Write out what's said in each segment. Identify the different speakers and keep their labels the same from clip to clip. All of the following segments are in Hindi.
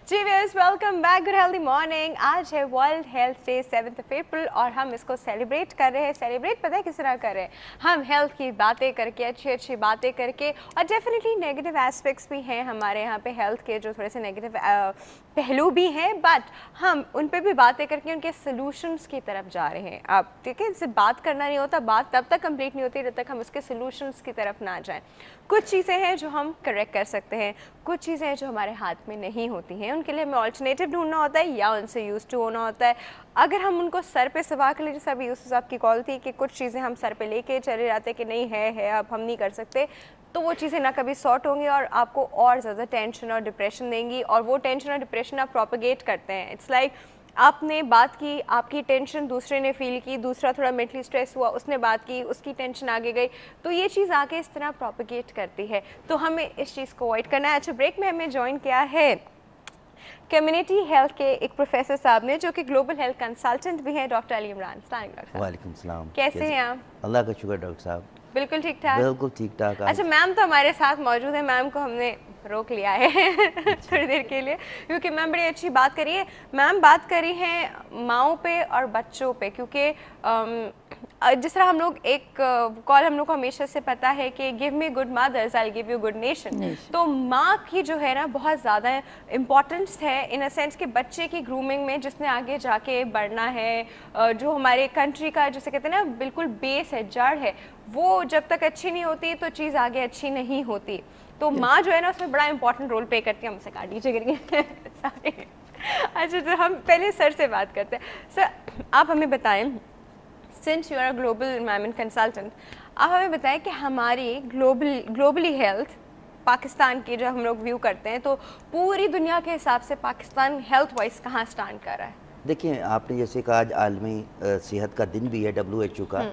Speaker 1: जी viewers, welcome back, good healthy morning. आज है वर्ल्ड हेल्थ डे 7 अप्रैल और हम इसको सेलिब्रेट कर रहे हैं। सेलिब्रेट पता है किस तरह कर रहे हैं? हम हेल्थ की बातें करके, अच्छी अच्छी बातें करके, और डेफिनेटली नेगेटिव एस्पेक्ट्स भी हैं हमारे यहाँ पे हेल्थ के, जो थोड़े से नेगेटिव पहलू भी हैं, बट हम उन पे भी बातें करके उनके सोल्यूशंस की तरफ जा रहे हैं। आप ठीक है, इससे बात करना नहीं होता, बात तब तक कंप्लीट नहीं होती जब तक हम उसके सोल्यूशंस की तरफ ना जाएं। कुछ चीज़ें हैं जो हम करेक्ट कर सकते हैं, कुछ चीज़ें हैं जो हमारे हाथ में नहीं होती हैं, उनके लिए हमें ऑल्टरनेटिव ढूंढना होता है या उनसे यूज टू होना होता है। अगर हम उनको सर पे सवा कर ले, जैसे अभी यूसुफ साहब की कॉल थी कि कुछ चीज़ें हम सर पे लेके चले जाते कि नहीं है अब हम नहीं कर सकते, तो वो चीज़ें ना कभी सॉर्ट होंगी और आपको और ज़्यादा टेंशन और डिप्रेशन देंगी, और वो टेंशन और डिप्रेशन आप प्रोपगेट करते हैं। इट्स लाइक आपने बात की, आपकी टेंशन दूसरे ने फील की, दूसरा थोड़ा मेंटली स्ट्रेस हुआ, उसने बात की, उसकी टेंशन आगे गई, तो ये चीज़ आगे इस तरह प्रोपगेट करती है। तो हमें इस चीज़ को अवॉइड करना है। अच्छा, ब्रेक में हमें ज्वाइन किया है कम्युनिटी हेल्थ के एक प्रोफेसर साहब ने, जो कि ग्लोबल हेल्थ कंसल्टेंट भी हैं, डॉक्टर अली इमरान।
Speaker 2: वालेकुम सलाम।
Speaker 1: कैसे हैं आप?
Speaker 2: अल्लाह का शुक्र डॉक्टर साहब,
Speaker 1: बिल्कुल ठीक ठाक।
Speaker 2: बिल्कुल ठीक ठाक।
Speaker 1: अच्छा, मैम तो हमारे साथ मौजूद है, मैम को हमने रोक लिया है थोड़ी देर के लिए, क्योंकि मैम बड़ी अच्छी बात करी है। मैम बात करी है माओं पे और बच्चों पे, क्योंकि जिस तरह हम लोग एक कॉल हम लोग को हमेशा से पता है कि give me good mother's I give you good nation. तो माँ की जो है ना बहुत ज़्यादा इम्पोर्टेंस है, इन अ सेंस कि बच्चे की ग्रूमिंग में, जिसने आगे जाके बढ़ना है, जो हमारे कंट्री का जिसे कहते हैं ना बिल्कुल बेस है, जड़ है, वो जब तक अच्छी नहीं होती तो चीज़ आगे अच्छी नहीं होती। तो माँ जो है ना उसमें बड़ा इंपॉर्टेंट रोल प्ले करती है। हमसे काट दीजिए करिए अच्छा, तो हम पहले सर से बात करते हैं। सर, आप हमें बताएं, since you are a global environment consultant, आप हमें बताएं कि हमारी ग्लोबली हेल्थ पाकिस्तान की जो हम लोग व्यू करते हैं, तो पूरी दुनिया के हिसाब से पाकिस्तान हेल्थ वाइज कहाँ स्टैंड कर रहा है?
Speaker 2: देखिए, आपने जैसे कहा आज आलमी सेहत का दिन भी है, WHO का।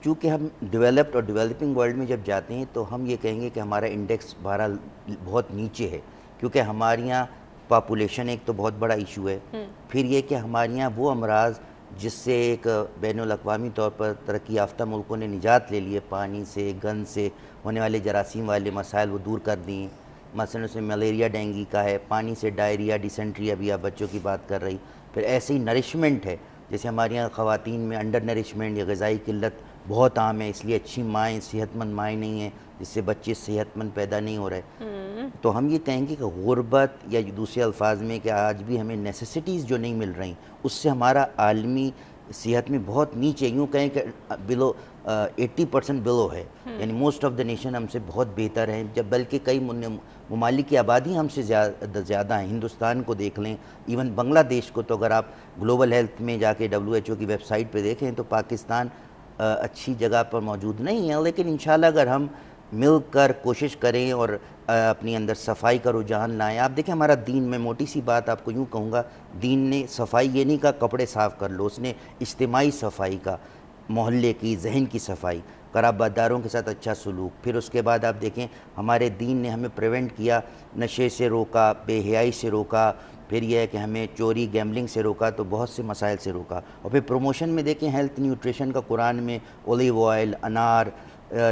Speaker 2: चूँकि हम डेवलप्ड और डेवलपिंग वर्ल्ड में जब जाते हैं तो हम ये कहेंगे कि हमारा इंडेक्स बहरहाल बहुत नीचे है, क्योंकि हमारे यहाँ पॉपुलेशन एक तो बहुत बड़ा इशू है। फिर ये कि हमारे यहाँ वो अमराज जिससे एक बैनुल-अक़वामी तौर पर तरक्की याफ्ता मुल्कों ने निजात ले ली है, पानी से, गंद से होने वाले जरासीम वाले मसाइल वो दूर कर दिए। मसलन उसमें मलेरिया डेंगू का है, पानी से डायरिया, डिसेंट्री, अभी आप बच्चों की बात कर रही। फिर ऐसे ही नरिशमेंट है, जैसे हमारे यहाँ ख़वातीन में अंडर नरिशमेंट या ग़िज़ाई किल्लत बहुत आम है, इसलिए अच्छी माएँ, सेहतमंद माएँ नहीं हैं, जिससे बच्चे सेहतमंद पैदा नहीं हो रहे। तो हम ये कहेंगे कि गुर्बत, या दूसरे अल्फाज में कि आज भी हमें नेसेसिटीज़ जो नहीं मिल रही, उससे हमारा आलमी सेहत में बहुत नीचे, यूँ कहें कि बिलो 80% बिलो है, यानी मोस्ट ऑफ द नेशन हमसे बहुत बेहतर है। जब बल्कि कई ममालिक की आबादी हमसे ज़्यादा है। हिंदुस्तान को देख लें, इवन बांग्लादेश को, तो अगर आप ग्लोबल हेल्थ में जाके WHO की वेबसाइट पे देखें तो पाकिस्तान अच्छी जगह पर मौजूद नहीं है। लेकिन इंशाल्लाह अगर हम मिलकर कोशिश करें और अपनी अंदर सफाई का रुझान लाएं। आप देखें, हमारा दीन, मैं मोटी सी बात आपको यूँ कहूँगा, दीन ने सफाई ये नहीं कहा कपड़े साफ़ कर लो, उसने इज्तिमाई सफाई का, मोहल्ले की, जहन की सफाई, कराबादारों के साथ अच्छा सलूक। फिर उसके बाद आप देखें, हमारे दीन ने हमें प्रिवेंट किया, नशे से रोका, बेहयाई से रोका, फिर यह है कि हमें चोरी, गैम्बलिंग से रोका, तो बहुत से मसाइल से रोका। और फिर प्रमोशन में देखें, हेल्थ न्यूट्रिशन का कुरान में ओलिव ऑयल, अनार,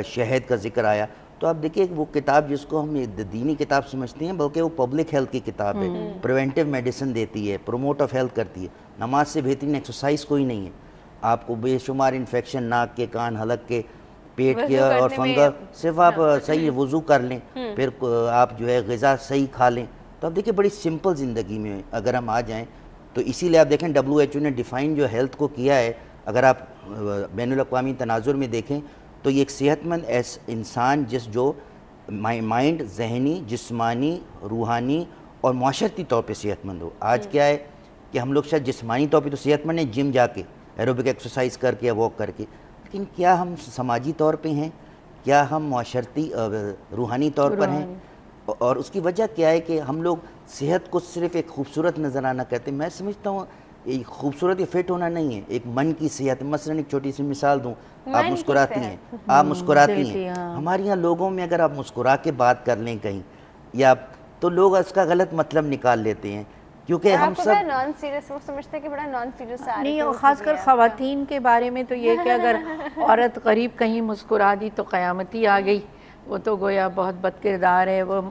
Speaker 2: शहद का जिक्र आया। तो आप देखिए, वो किताब जिसको हम दीनी किताब समझते हैं, बल्कि वो पब्लिक हेल्थ की किताब है, प्रिवेंटिव मेडिसिन देती है, प्रोमोट ऑफ हेल्थ करती है। नमाज से बेहतरीन एक्सरसाइज कोई नहीं है। आपको बेशुमार इन्फेक्शन नाक के, कान, हलक के, पेट के और फंगल, सिर्फ आप सही वज़ू कर लें, फिर आप जो है ग़िज़ा सही खा लें, तो आप देखिए बड़ी सिंपल ज़िंदगी में अगर हम आ जाएं, तो इसीलिए आप देखें WHO ने डिफ़ाइन जो हेल्थ को किया है, अगर आप बैनुल-अक़वामी तनाज़ुर में देखें तो ये एक सेहतमंद इंसान जो माइंड, जहनी, जिस्मानी, रूहानी और माशरती तौर पे सेहतमंद हो। आज क्या है कि हम लोग शायद जिस्मानी तौर पे तो सेहतमंद हैं, जिम जाके, एरोबिक एक्सरसाइज करके या वॉक करके, लेकिन क्या हम समाजी तौर पे हैं? क्या हम माशरती रूहानी तौर पर हैं? और उसकी वजह क्या है कि हम लोग सेहत को सिर्फ एक खूबसूरत नजराना कहते हैं। मैं समझता हूँ एक खूबसूरत या फिट होना नहीं है, एक मन की सेहत। मसलन एक छोटी सी मिसाल दूँ, आप मुस्कुराती हैं, आप मुस्कुराती हैं, हमारे यहाँ लोगों में अगर आप मुस्कुरा के बात कर लें कहीं, या तो लोग इसका गलत मतलब निकाल लेते हैं, क्योंकि हम सब
Speaker 1: नॉन सीरियस समझते हैं कि बड़ा नॉन सीरियस
Speaker 3: नहीं। और ख़ासकर ख़वातीन के बारे में तो ये कि अगर औरत गरीब कहीं मुस्कुरा दी तो क़यामत ही आ गई, वो तो गोया बहुत बदकिरदार है, वो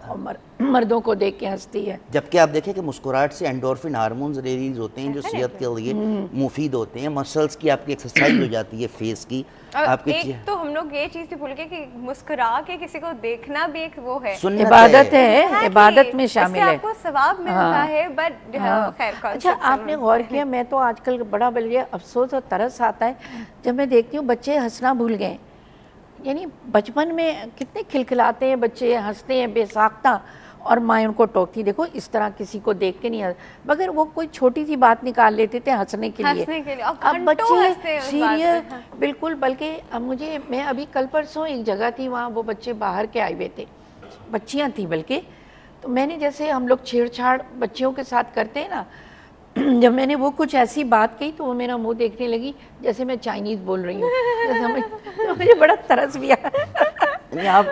Speaker 3: मर्दों को देख के हंसती है।
Speaker 2: जबकि आप देखें कि मुस्कुराहट से एंडोर्फिन हार्मोन्स रिलीज होते हैं जो सेहत के लिए मुफीद होते हैं। मसल्स की आपकी एक्सरसाइज हो जाती है, फेस की आपके।
Speaker 1: एक तो हम लोग ये चीज भी भूल गए कि मुस्कुरा के किसी को देखना भी एक वो है,
Speaker 3: इबादत है, इबादत में शामिल है,
Speaker 1: आपको सवाब मिलता है। बट खैर,
Speaker 3: अच्छा आपने गौर किया, मैं तो आजकल बड़ा बल्कि अफसोस और तरस आता है जब मैं देखती हूँ बच्चे हंसना भूल गए। यानी बचपन में कितने खिलखिलाते हैं बच्चे, हंसते हैं बेसाख्ता, और माँ उनको टोकती, देखो इस तरह किसी को देख के नहीं हंस, मगर वो कोई छोटी सी बात निकाल लेते थे हंसने के लिए। अब बच्चे सीरियस बिल्कुल। बल्कि अब मैं अभी कल परसों एक जगह थी, वहाँ वो बच्चे बाहर के आए हुए थे, बच्चियाँ थी बल्कि, तो मैंने जैसे हम लोग छेड़छाड़ बच्चियों के साथ करते हैं ना, जब मैंने वो कुछ ऐसी बात कही तो वो मेरा मुंह देखने लगी जैसे मैं चाइनीज़ बोल रही हूँ। तो मुझे बड़ा तरस भी आया।
Speaker 2: आप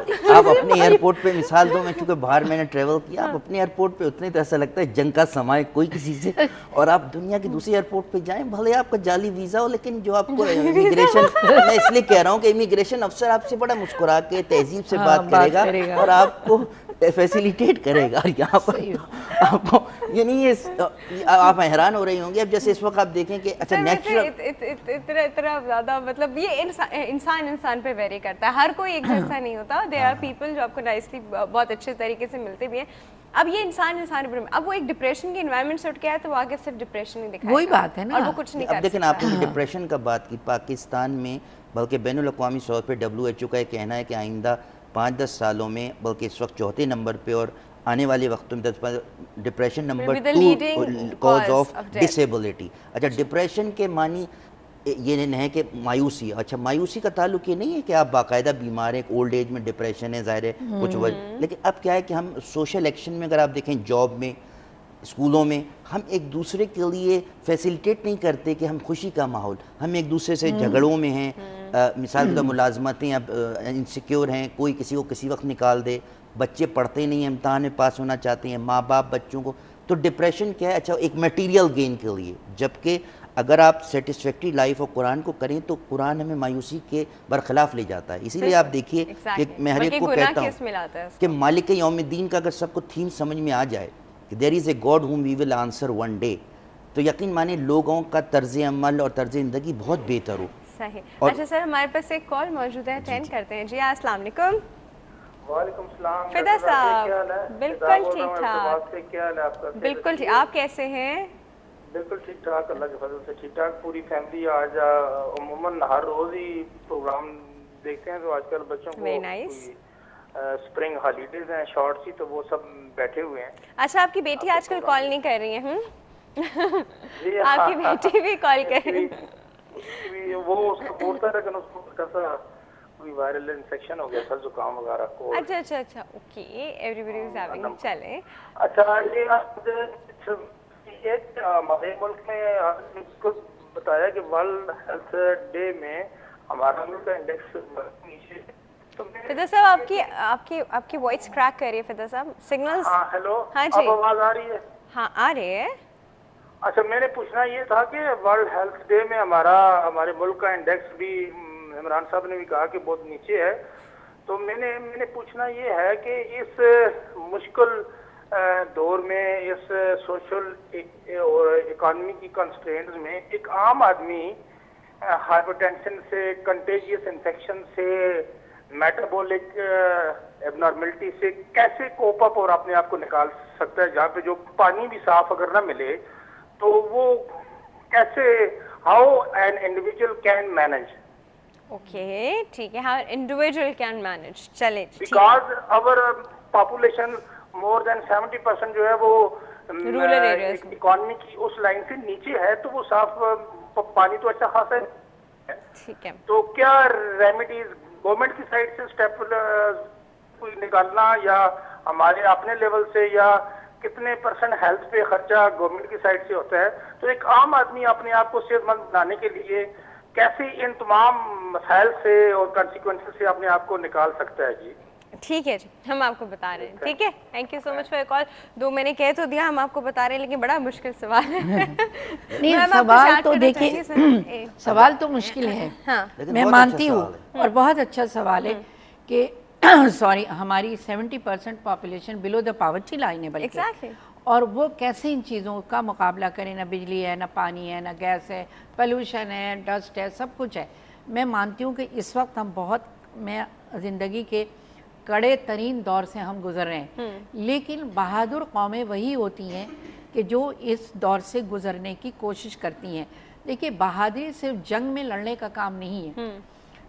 Speaker 2: अपने एयरपोर्ट पे मिसाल दो, मैं चूँकि बाहर मैंने ट्रेवल किया, आप अपने एयरपोर्ट पे उतने तो ऐसा लगता है जंग का समय है कोई किसी से, और आप दुनिया के दूसरे एयरपोर्ट पे जाएं, भले आपका जाली वीज़ा हो, लेकिन जो आपको इमिग्रेशन मैं इसलिए कह रहा हूँ कि इमिग्रेशन अफसर आपसे बड़ा मुस्कुरा के तहजीब से बात करेगा और आपको फैसिलिटेट करेगा। और यहाँ पर आपको यानी आप हैरान हो रही होंगे। अब जैसे इस वक्त आप देखें कि अच्छा नेचुरल
Speaker 1: इतना ज़्यादा मतलब ये इंसान पे वेरी करता है, हर कोई एक जैसा नहीं होता। देयर आर पीपल जो आपको नाइसली बहुत अच्छे तरीके से मिलते भी हैं। अब ये इंसान अब वो एक डिप्रेशन के एनवायरनमेंट से उठ के आया तो वो आगे सिर्फ डिप्रेशन ही दिखाएगा,
Speaker 3: वही बात है ना,
Speaker 1: और वो कुछ नहीं कर सकता।
Speaker 2: अब देखें आपने डिप्रेशन का बात की, पाकिस्तान में बल्कि बैनुल अक़वामी तौर पर WHO का कहना है कि आइंदा 5-10 सालों में, बल्कि इस वक्त चौथे नंबर पे और आने वाले वक्तों में depression number 2 cause of disability. अच्छा, डिप्रेशन के मानी ये नहीं है कि मायूसी, अच्छा मायूसी का ताल्लुक ये नहीं है कि आप बाकायदा बीमार हैं, ओल्ड एज में डिप्रेशन है, ज़ाहिर है कुछ वजह, लेकिन अब क्या है कि हम सोशल एक्शन में, अगर आप देखें जॉब में, स्कूलों में, हम एक दूसरे के लिए फैसिलिटेट नहीं करते कि हम खुशी का माहौल, हम एक दूसरे से झगड़ों में हैं। मिसाल का मुलाजमतें अब इनसिक्योर हैं, कोई किसी को किसी वक्त निकाल दे, बच्चे पढ़ते नहीं हैं, इम्तहान में पास होना चाहते हैं, माँ बाप बच्चों को, तो डिप्रेशन क्या है? अच्छा, एक मटेरियल गेन के लिए, जबकि अगर आप सेटिस्फैक्ट्री लाइफ और कुरान को करें तो कुरान हमें मायूसी के बरखिलाफ ले जाता है। इसीलिए आप देखिए कि मैं हर एक को कहता हूँ कि मालिक यौमिद्दीन का अगर सबको थीम समझ में आ जाए कि there is a God whom we will answer one day, तो यकीन माने लोगों का तर्ज अमल और तर्ज ज़िंदगी बहुत बेहतर हो।
Speaker 1: सही। अच्छा सर, हमारे पास एक कॉल मौजूद है, अटेंड करते हैं। जी अस्सलाम वालेकुम।
Speaker 4: वालेकुम सलाम।
Speaker 1: फिदा साहब, बिल्कुल ठीक ठाक।
Speaker 4: क्या हाल है आपका?
Speaker 1: बिल्कुल ठीक, आप कैसे हैं?
Speaker 4: बिल्कुल ठीक ठाक, अल्लाह के फजल से ठीक ठाक। पूरी फैमिली आज अमूमन हर रोज ही प्रोग्राम देखते हैं, तो आजकल बच्चों को स्प्रिंग हॉलीडेज हैं, शॉर्ट सी, तो वो सब बैठे हुए हैं।
Speaker 1: अच्छा, आपकी बेटी आजकल कॉल नहीं कर रही है? आपकी बेटी भी कॉल कर रही है?
Speaker 4: वो उसको बोलता लेकिन उसको कैसा कोई वायरल इन्फेक्शन हो गया था, जुकाम वगैरह को।
Speaker 1: अच्छा अच्छा अच्छा, ओके, एवरीबॉडी इज हैविंग। चले,
Speaker 4: अच्छा ये हमारे मुल्क में इसको बताया कि वर्ल्ड हेल्थ डे में हमारा मुल्क का इंडेक्स नीचे।
Speaker 1: फिदा साहब, आपकी आपकी आपकी वॉइस क्रैक कर रही है फिदा साहब, सिग्नल्स।
Speaker 4: हाँ हेलो,
Speaker 1: हाँ जी,
Speaker 4: आवाज आ रही है?
Speaker 1: हाँ आ रही है।
Speaker 4: अच्छा, मैंने पूछना ये था कि वर्ल्ड हेल्थ डे में हमारे मुल्क का इंडेक्स भी, इमरान साहब ने भी कहा कि बहुत नीचे है, तो मैंने पूछना ये है कि इस मुश्किल दौर में, इस सोशल और इकोनॉमी की कंस्ट्रेंट्स में, एक आम आदमी हाइपरटेंशन से, कंटेजियस इन्फेक्शन से, मेटाबॉलिक एबनॉर्मलिटी से कैसे कोप अप और अपने आप को निकाल सकता है, जहाँ पे जो पानी भी साफ अगर ना मिले तो वो कैसे, how an individual can manage?
Speaker 1: Okay ठीक है, हाँ इंडिविजुअल कैन मैनेज। चले,
Speaker 4: because our population more than 70% जो है वो
Speaker 1: रूरल एरियाज में,
Speaker 4: इकोनॉमी की उस लाइन से नीचे है, तो वो साफ पानी तो अच्छा खासा है।
Speaker 1: ठीक है,
Speaker 4: तो क्या रेमेडीज गवर्नमेंट की साइड से स्टेप कोई निकालना, या हमारे अपने लेवल से, या कितने % हेल्थ पे खर्चा गवर्नमेंट की साइड से होता है, तो एक आम आदमी अपने आप को सेहतमंद बनाने के लिए कैसे इन तमाम मसाइल से और कॉन्सिक्वेंसेस से अपने आप को निकाल सकता है? जी
Speaker 1: ठीक है जी, हम आपको बता रहे हैं। ठीक है, thank you so much for your call. 2 मैंने कह तो दिया, हम आपको बता रहे हैं, लेकिन बड़ा मुश्किल सवाल है।
Speaker 3: नहीं, सवाल तो देखिए, सवाल तो मुश्किल है, हाँ, मैं मानती हूँ, और बहुत अच्छा सवाल है कि सॉरी हमारी 70% population below the poverty line है बल्कि
Speaker 1: Exactly.
Speaker 3: और वो कैसे इन चीज़ों का मुकाबला करें, ना बिजली है, ना पानी है, ना गैस है, पोल्यूशन है, डस्ट है, सब कुछ है। मैं मानती हूँ कि इस वक्त हम बहुत, मैं ज़िंदगी के कड़े तरीन दौर से हम गुजर रहे हैं, लेकिन बहादुर कौमें वही होती हैं कि जो इस दौर से गुजरने की कोशिश करती हैं। देखिए बहादुरी सिर्फ जंग में लड़ने का काम नहीं है,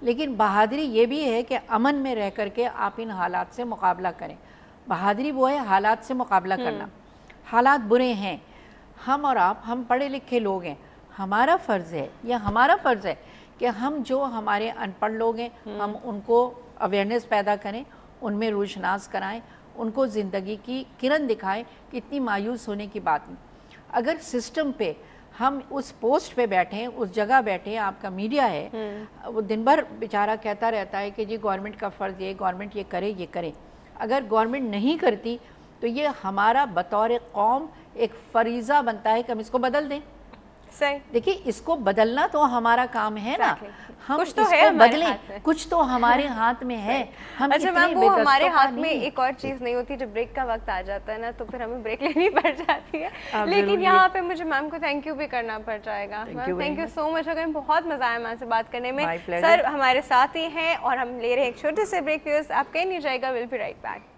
Speaker 3: लेकिन बहादुरी ये भी है कि अमन में रह करके आप इन हालात से मुकाबला करें। बहादुरी वो है हालात से मुकाबला करना। हालात बुरे हैं, हम और आप, हम पढ़े लिखे लोग हैं, हमारा फ़र्ज़ है या हमारा फ़र्ज़ है कि हम जो हमारे अनपढ़ लोग हैं हम उनको अवेयरनेस पैदा करें, उनमें रोशनास कराएं, उनको ज़िंदगी की किरण दिखाएं कि इतनी मायूस होने की बात नहीं। अगर सिस्टम पे हम उस पोस्ट पे बैठे हैं, उस जगह बैठे हैं, आपका मीडिया है, वो दिन भर बेचारा कहता रहता है कि जी गवर्नमेंट का फ़र्ज़ ये, गवर्नमेंट ये करे, ये करे। अगर गवर्नमेंट नहीं करती तो ये हमारा बतौर कौम एक फरीज़ा बनता है कि हम इसको बदल दें।
Speaker 1: सही।
Speaker 3: देखिए इसको बदलना तो हमारा काम है ना, हम
Speaker 1: कुछ तो
Speaker 3: इसको
Speaker 1: है हमारे
Speaker 3: बदलें,
Speaker 1: हाथ में।
Speaker 3: कुछ तो हमारे हाथ में है। हम
Speaker 1: अच्छा
Speaker 3: इतने
Speaker 1: मैम, वो
Speaker 3: बेदस्तों
Speaker 1: हमारे
Speaker 3: का
Speaker 1: हाथ में
Speaker 3: नहीं।
Speaker 1: एक और चीज़ नहीं होती, जब ब्रेक का वक्त आ जाता है ना तो फिर हमें ब्रेक लेनी पड़ जाती है। लेकिन
Speaker 3: ज़रूर
Speaker 1: यहाँ पे मुझे मैम को थैंक यू भी करना पड़ जाएगा।
Speaker 3: Thank
Speaker 1: ma'am
Speaker 3: you very
Speaker 1: thank you
Speaker 3: much.
Speaker 1: So much, अगर बहुत मज़ा आया मैम से बात करने में।
Speaker 3: My pleasure.
Speaker 1: सर हमारे साथ ही हैं और हम ले रहे हैं एक छोटे से ब्रेक। आप कहीं नहीं जाएगा, विल बी राइट बैक।